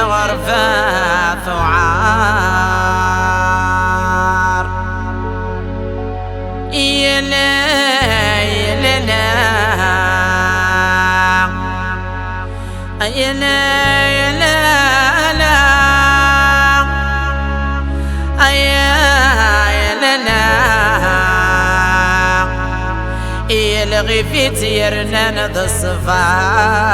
الغرفة ثعار يا لا يا لا يا لا يا لا لا يا لا لا يلغي في تيرنا ند الصفار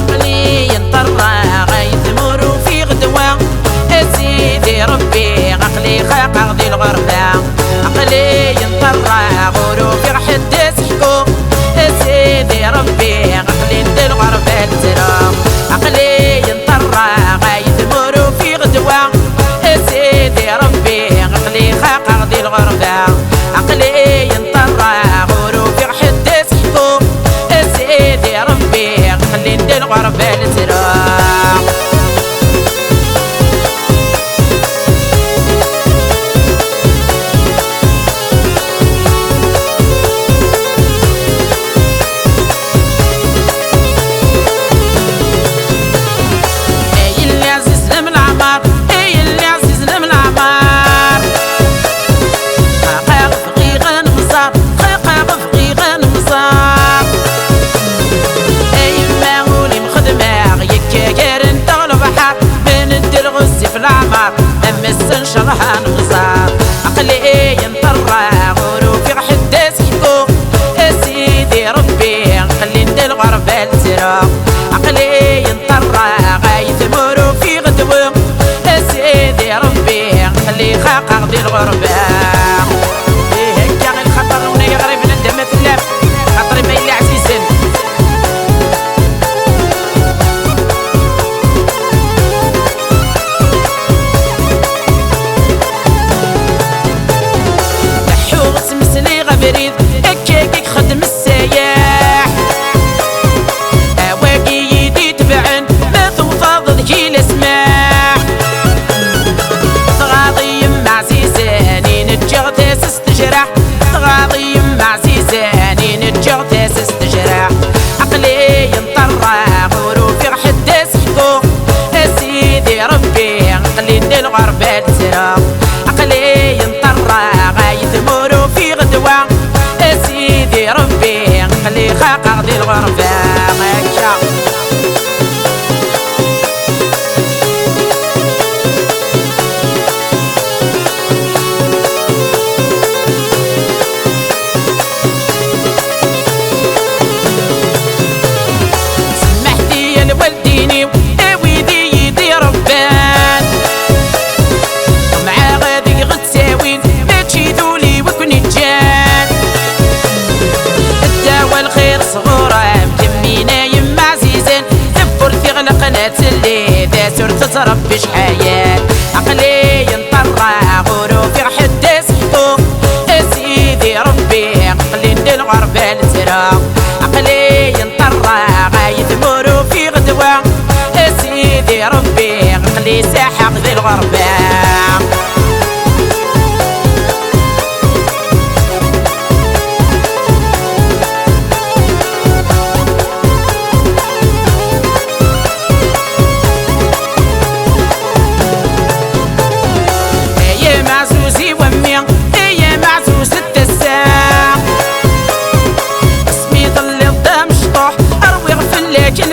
قلي ينطرى غيثمر في غدوة سيدي ربي عقلي خاق غدي الغربة عقلي ينطرى غورو في حد سحكو سيدي ربي عقلي ند الغربة الترا عقلي ينطرى غيثمر في غدوة سيدي ربي عقلي خاق غدي الغربة عقلي ينطرى غورو في حد سحكو سيدي ربي عقلي ند الغربة الترا أمس شرحان غزار عقلي ينطرى غورو في حد سحكو سيدي ربي عقلي ند الغربة الترا عقلي ينطرى غيثمر في غدوة سيدي ربي عقلي خاق غدي الغربة هكا غير الخطر ونايا غريب ندم تلاب خاطري ما إلا عزيزن بريد هكاك خدم السياح اواقي يدي تبعن ما توفضل كي الاسماح تغاضي مع عزيزاني نتجغ تاسس تجرح تغاضي مع عزيزاني نتجغ تاسس تجرح عقلي ينطرى غورو في حد سحكو سيدي ربي عقلي ند الغربة الترا عقلي ينطرى غيثمر في غدوة سيدي ربي عقلي خاق غدي الغربة مكة سمحتي يا لوالديني ويدي يدي ربان مع غادي غتساوين ما تشيدولي وكني جان الدواء الخير صغورة مكمينا يما عزيزان دبر في غلقنات اللي ذا سرت تربي شحيان عقلي ينطرى غورو في حد سحكو سيدي ربي عقلي ند الغربة الترا عقلي ينطرى غيثمر في غدوة سيدي ربي عقلي ساحق ذي الغربة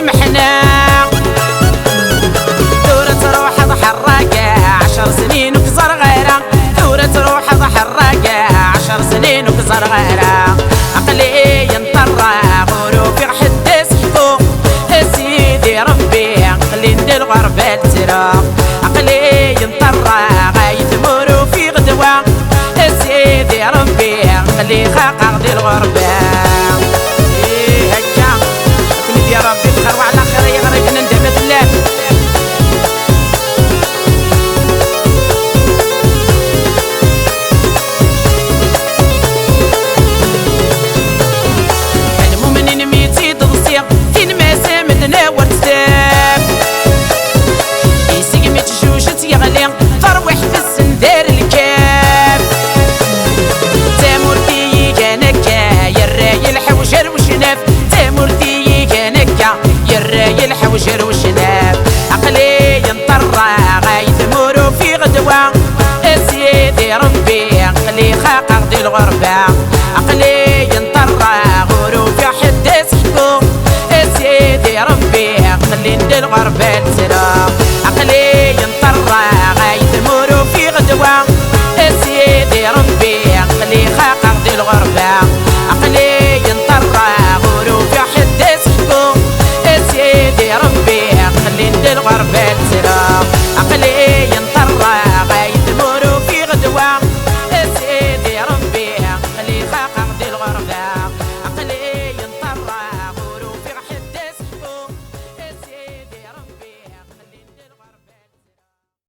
المحنة ثورة روح حراقة 10 سنين وكسر غيرها ثورة روح حراقة 10 سنين وكسر غيرها عقلي ينطرى غورو في حد سحكو سيدي ربي عقلي ند الغربة الترا عقلي ينطرى غيثمر في غدوة سيدي ربي عقلي خاق غدي الغربة